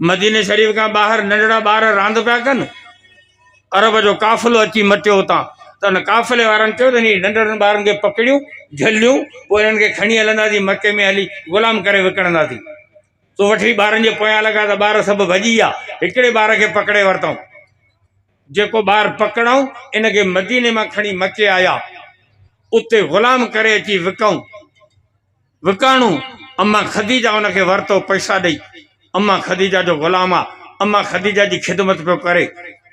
मदीने शरीफ़ का ॿाहिरि नंढड़ा ॿार रांदि पिया कनि। अरब जो काफ़िलो अची मटियो हुतां, त हुन काफ़िले वारनि चयो त इन नंढड़नि ॿारनि खे पकड़ियूं झलियूं, पोइ इन्हनि खे खणी हलंदासीं मके में हली ग़ुलाम करे विकिणंदासीं। तो वठी ॿारनि जे पोयां लॻा त ॿार सभु भॼी विया। हिकिड़े ॿार खे पकड़े वरितऊं, जेको ॿार पकड़ऊं इनखे मदीने मां खणी मके आया, उते ग़ुलाम करे अची विकाणूं। अम्मा ख़दीजा उनखे वरितो पैसा ॾेई। अम्मा ख़दीजा जो ग़ुलाम आहे, अम्मा ख़दीजा जी ख़िदमत पियो करे।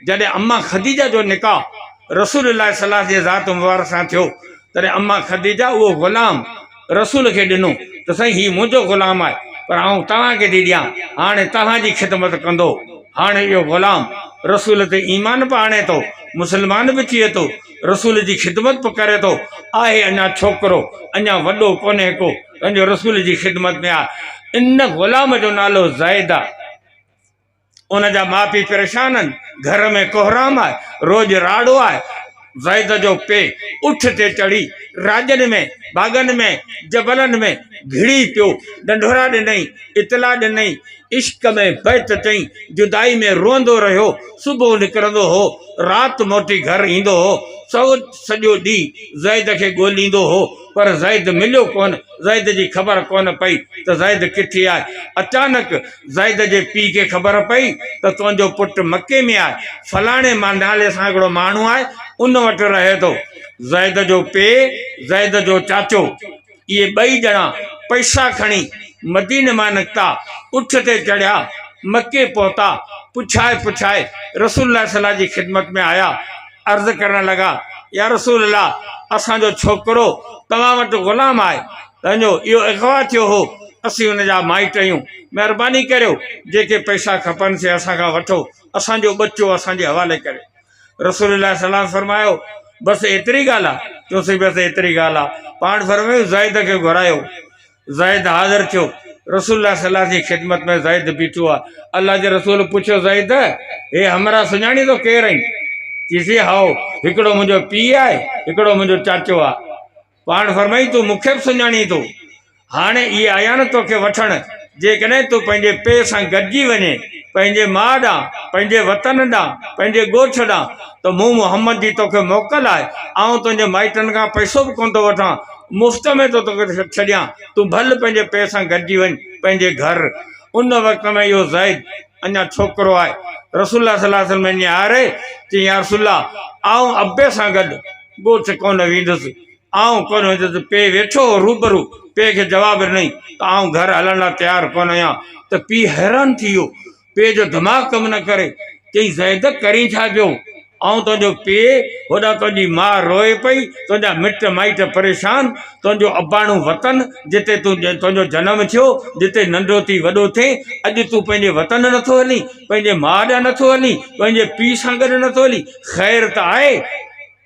जॾहिं अम्मा ख़दीजा जो निकाह रसूलुल्लाह सल्लल्लाहु अलैहि ज़ात मुबारक सां थियो, तॾहिं अम्मा ख़दीजा उहो ग़ुलाम रसूल खे ॾिनो त साईं हीउ मुंहिंजो ग़ुलाम आहे, पर आउं तव्हांखे थी ॾियां, हाणे तव्हांजी ख़िदमत कंदो। हाणे इहो ग़ुलाम रसूल ते ईमान बि आणे थो, मुस्लमान बि थिए थो, रसूल जी ख़िदमत बि करे थो। आहे अञा छोकिरो, अञा वॾो कोन्हे को, पंहिंजो रसूल जी ख़िदमत में आहे। इन ग़ुलाम जो नालो ज़ैद आहे। उन जा माउ पीउ परेशान आहिनि, घर में कोहराम आहे, रोज़ राड़ो आहे। ज़ैद जो पे उठ ते चढ़ी राजनि में, बागनि में, जबलनि में घिड़ी पियो, ढंढोरा ॾिनई, इतला ॾिनई, इश्क में बैत चई, जुदाई में रोंदो रहियो। सुबुह निकिरंदो हो, राति मोटी घर ईंदो हो, सॼो ॾींहुं ज़ैद खे ॻोल्हींदो हो, पर ज़ैद मिलियो कोन। ज़ैद जी ख़बर कोन पई त ज़ैद किथे आहे। अचानक ज़ैद जे पीउ खे ख़बर पई त तुंहिंजो पुटु मके में आहे, फलाणे मां नाले सां हिकिड़ो माण्हू आहे, उन वटि रहे थो। ज़ैद जो पीउ, ज़ैद जो चाचो, इहे ॿई ॼणा पैसा खणी मदीने मां निकिता, उठ ते चढ़िया, मके पहुता। पुछाए रसूलुल्लाह सल्लल्लाहु जी ख़िदमत में आया। अर्ज़ करण लॻा, या रसूलुल्लाह, असांजो छोकिरो तव्हां वटि ग़ुलाम आहे, तव्हांजो इहो अगवा थियो हो, असीं हुनजा माइट आहियूं, महिरबानी करियो जेके पैसा खपनि से असांखां वठो, असांजो बच्चो असांजे हवाले करे। रसूलुल्लाह सल्लल्लाहु फरमायो, बसि एतिरी ॻाल्हि आहे? चयोसीं बसि एतिरी ॻाल्हि आहे। पाण फरमायो ज़ैद खे घुरायो। ज़ैद हाज़िर थियो, रसूलुल्लाह सल्लल्लाहु जी ख़िदमत में ज़ैद बीठो आहे। अल्लाह जे रसूल पुछियो, ज़ैद हे हमरा सुञाणी थो केरु आहीं? चईसीं हाओ, हिकिड़ो मुंहिंजो पीउ आहे, हिकिड़ो मुंहिंजो चाचो आहे। पाण फरमाई, तूं मूंखे बि सुञाणी थो। हाणे इहे आया न तोखे वठणु, जेकॾहिं तूं पंहिंजे पीउ सां गॾिजी वञे, पंहिंजे माउ ॾांहुं, पंहिंजे वतन ॾांहुं, पंहिंजे ॻोठ ॾांहुं, त मूं मुहम्मद जी तोखे मोकल आहे। ऐं तुंहिंजे माइटनि खां पैसो बि कोन थो वठां, मुफ़्त में थो तोखे छॾियां, तूं भल पंहिंजे पीउ सां गॾिजी वञ पंहिंजे घर। उन वक़्त में इहो ज़ैद अञा छोकिरो आहे। रसूलुल्लाह सल्लल्लाहु अलैहि वसल्लम निहारे चई, या रसूलुल्लाह, आउं अबे सां गॾु ॻोठ कोन वेंदुसि, आउं कोन वेंदुसि। पीउ वेठो रूबरू, पीउ खे जवाबु ॾिनई त आउं घर हलण लाइ तयारु कोन आहियां। त पीउ हैरान थी वियो, पीउ जो दिमाग़ु कमु न करे। चई, ज़ैद करी छा पियो? ऐं तुंहिंजो पीउ, होॾां तुंहिंजी माउ रोए पई, तुंहिंजा मिट माइट परेशान, तुंहिंजो अबाणो वतन जिते तुंहिंजो जनमु थियो, जिते नंढो थी वॾो थिए, अॼु तूं पंहिंजे वतन नथो हली, पंहिंजे माउ ॾांहुं नथो हली, पंहिंजे पीउ सां गॾु नथो हली, ख़ैर त आहे?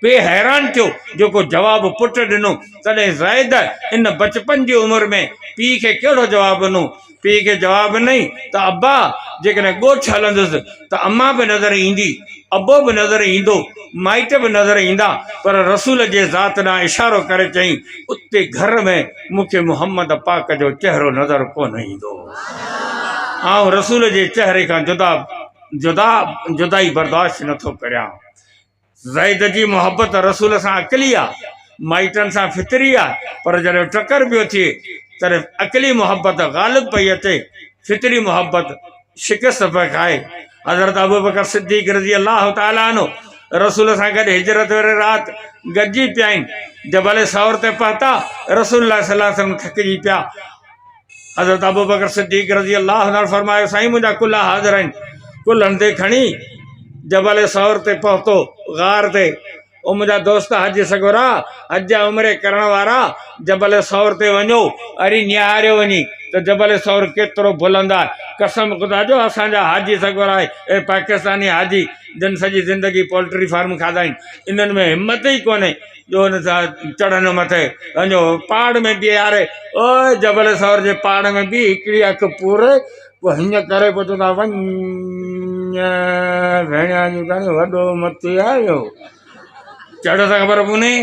पीउ हैरान थियो, जेको जवाबु पुटु ॾिनो। तॾहिं ज़ैद इन बचपन जी उमिरि में पीउ खे कहिड़ो जवाबु ॾिनो? पीउ खे जवाबु ॾिनई त अब्बा, जेकॾहिं ॻोठ हलंदुसि त अम्मा बि नज़र ईंदी, अबो बि नज़र ईंदो, माइट बि नज़र ईंदा, पर रसूल जे ज़ात ॾांहुं इशारो करे चई, उते घर में मूंखे मुहम्मद पाक जो चहिरो नज़र कोन ईंदो। ऐं रसूल जे चहिरे खां जुदाई बर्दाश्त नथो करियां। ज़ैद जी मोहबत रसूल सां अकली आहे, माइटनि सां फितरी आहे, पर जॾहिं टकर पियो थिए तॾहिं अकली मोहबत ग़ालिब पई अचे, फितरी मोहबत शिकस्त पई खाए। हज़रत अबू बकर सिद्दीक़ रज़ी अल्लाह ताला अन्हु रसूल सां गॾु हिजरत वारे राति गॾिजी पिया आहिनि। जबल सौर ते पहुता, रसूलुल्लाह सल्लल्लाहु अलैहि वसल्लम थकिजी पिया। हज़रत अबू बकर सिद्दीक़ रज़ी अल्लाह अन्हु फरमायो, साईं मुंहिंजा कुल्हा हाज़िर आहिनि। कुल्हनि ते खणी जबल सौर ते पहुतो, गार ते। ओ मुंहिंजा दोस्त हज सगोरा, हज उमिरे करण वारा, जबल सौर ते वञो, अरी निहारियो वञी त जबल सौर केतिरो बुलंद आहे। कसम ख़ुदा जो असांजा हाजी सगोरा आहे, ऐं पाकिस्तानी हाजी जिन सॼी ज़िंदगी पोल्ट्री फार्म खाधा आहिनि, इन्हनि में हिमत ई कोन्हे जो हुन सां चढ़नि मथे। वञो पहाड़ में बीहारे, ओ जबल सौर जे पहाड़ में बि हिकिड़ी अखि पूरे, पोइ हीअं करे पोइ चवंदा वञ भेणिया जी वॾो मथे आयो, चढ़ त ख़बर कोन्हे।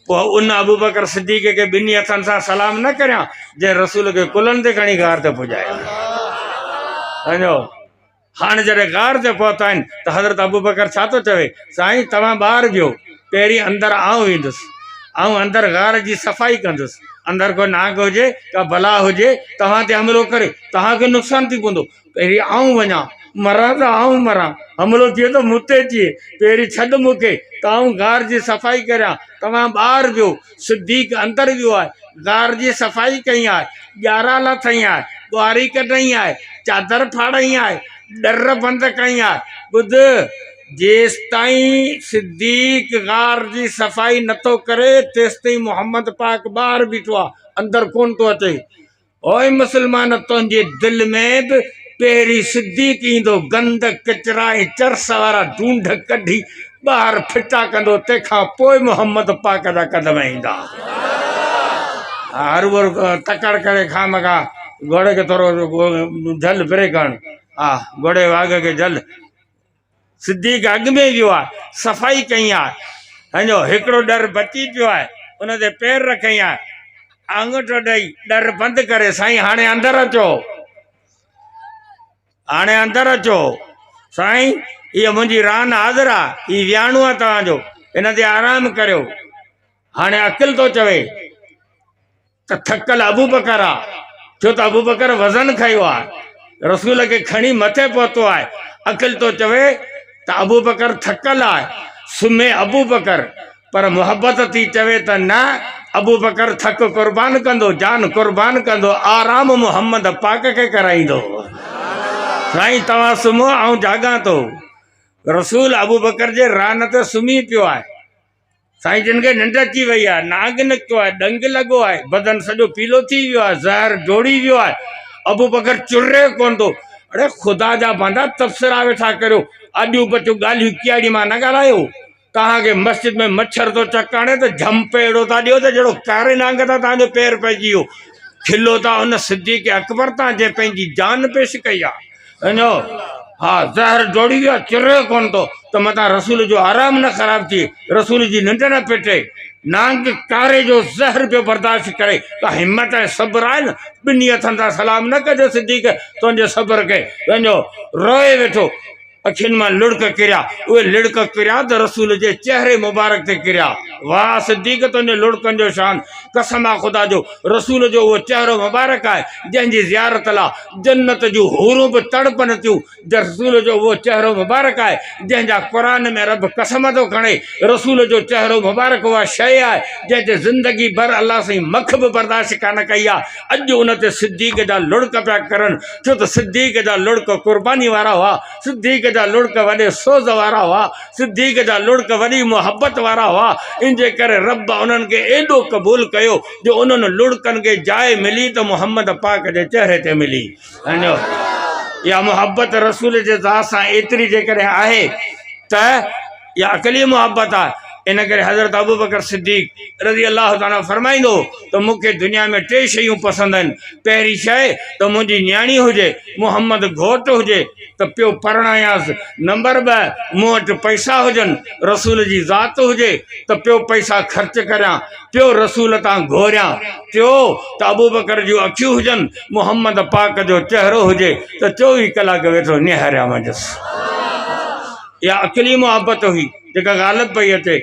पोइ उन अबू बकर सिद्दीक़ खे ॿिन्ही हथनि सां सलाम न करियां, जंहिं रसूल खे कुल्हनि ते खणी गार ते पुॼाए। वञो हाणे जॾहिं गार ते पहुता आहिनि त हज़रत अबू बकर छा थो चवे, साईं तव्हां ॿाहिरि वियो, पहिरीं अंदरि आऊं ईंदुसि, आऊं अंदरि गार जी सफ़ाई कंदुसि, अंदरि को नाग हुजे का बला हुजे तव्हां ते हमिलो करे तव्हांखे नुक़सानु थी पवंदो, पहिरीं आऊं वञा, मरां त आऊं मरां, हमिलो थिए त मूं ते थिए, पहिरीं छॾ मूंखे त आऊं गार जी सफ़ाई करियां। तव्हां ॿाहिरि वियो, सिद्दीक़ अंदरि वियो आहे, गार जी सफ़ाई कई आहे, ॼारा लाथई आहे, ॿुहारी कढई आहे, चादर फाड़ई आहे, डर बंदि कई आहे। ॿुध, जेसि ताईं सिद्दीक़ गार जी सफ़ाई नथो करे तेसि ताईं मोहम्मद पाक ॿाहिरि बीठो आहे, अंदरि कोन थो अचे। ओए मुस्लमान, तुंहिंजे दिलि में बि पहिरीं सिद्दीक़ ईंदो, गंद किचरा ऐं चर्स वारा ढूंढ कढी ॿाहिरि फिटा कंदो, तंहिंखां पोइ मोहम्मद पाक जा कदम ईंदा। हर तकड़ करे खामखा घोड़े खे थोरो जल फिरे करणु, हा घोड़े वाघ खे जल। सिद्दीक़ अॻु में वियो आहे, सफ़ाई कई आहे, सम्झो हिकिड़ो डर बची पियो आहे, उन ते पेर रखई आहे, आंगूठो ॾेई डर बंदि करे, साईं हाणे अंदरि अचो, हाणे अंदरि अचो, साईं इहा मुंहिंजी रान हाज़िर आहे, हीउ विहाणो आहे तव्हांजो, हिन ते आराम करियो। हाणे अकिल थो चवे त थकल अबू बकर आहे, छो त अबू बकर वज़न खयो आहे, रसूल खे खणी मथे पहुतो आहे। अकिल थो चवे त अबू बकर थकल आहे, सुम्हे अबू बकर, पर मुहबत थी चवे त न, अबू बकर थक क़ुर्बान कंदो, जान क़ुर्बान कंदो, आराम मोहम्मद पाक खे कराईंदो। साईं तव्हां सुम्हो, ऐं जाॻां थो। रसूल अबू बकर जे रान ते सुम्ही पियो आहे, साईं जिन खे निंड अची वई आहे, नाग निकितो आहे, ॾंग लॻो आहे, बदन सॼो पीलो थी वियो आहे, ज़हर जोड़ी वियो आहे, अबू बकर चुरे कोन थो। अड़े ख़ुदा जा बंदा तबसरा वेठा करियो, अॼु बचो ॻाल्हियूं कहिड़ी मां न ॻाल्हायो, तव्हांखे मस्जिद में मच्छर थो चकाणे त झंप अहिड़ो था ॾियो त जहिड़ो कारे नांग था तव्हांजो पेर पइजी वियो, खिलो था उन सिद्दीक़ अकबर तां जंहिं पंहिंजी जान पेश कई आहे। वञो, हा ज़हर जोड़ी वियो आहे, चिरे कोन थो त मथां रसूल जो आराम न ख़राब थिए, रसूल जी निंड न पिटे, नांग कारे जो ज़हर पियो बर्दाश्त करे, त हिम्मत ऐं सब्र आहे न, ॿिन्ही हथनि सां सलाम न कजो सिद्दीक़ तुंहिंजे सब्र खे। वञो रोए वेठो, अखियुनि मां लुड़क किरिया, उहे लुड़क किरिया त रसूल जे चेहरे मुबारक ते किरिया। वाह सिद्दीक़ तुंहिंजे लुड़कनि जो शान, कसम आहे ख़ुदा जो, रसूल जो उहो चेहरो मुबारक आहे जंहिंजी ज़ियारत लाइ जन्नत जूं हूरूं बि तड़पनि थियूं, रसूल जो उहो चेहरो मुबारक आहे जंहिंजा क़ुरान में रब कसम थो खणे, रसूल जो चेहरो मुबारक उहा शइ आहे जंहिं ते ज़िंदगी भर अलाह साईं मख बि बर्दाश्त कान कई आहे। अॼु उन ते सिद्दीक़ जा लुड़क पिया करनि, छो त सिद्दीक़ जा लुड़क क़ुर्बानी वारा हुआ, सिद्दीक़ जा लुड़क वॾे सोज़ वारा हुआ, सिद्दीक़ जा लुड़क वॾी मुहबत वारा हुआ, इन जे करे रब उन्हनि खे एॾो क़बूल कयो जो उन्हनि लुड़कनि खे जाइ मिली त मुहम्मद पाक जे चेहरे ते मिली। वञो, इहा मुहबत रसूल जे ज़ात सां एतिरी जेकॾहिं आहे त इहा अकली मुहबत आहे। इन करे हज़रत अबू बकर सिद्दीक़ रज़ी अल्लाह ताला फरमाईंदो त मूंखे दुनिया में टे शयूं पसंदि आहिनि। पहिरीं शइ त मुंहिंजी न्याणी हुजे, मुहम्मद घोटु हुजे त पियो परणायासि। नंबर ॿ, मूं वटि पैसा हुजनि, रसूल जी ज़ात हुजे त पियो पैसा ख़र्च करियां, पियो रसूल तां घोरियां, टियों त अबू बकर जूं अखियूं हुजनि, मुहम्मद पाक जो चहिरो हुजे त 24 कलाक वेठो निहारियां वञुसि। इहा अकली मुहबत हुई जेका ग़ालिब पई अचे।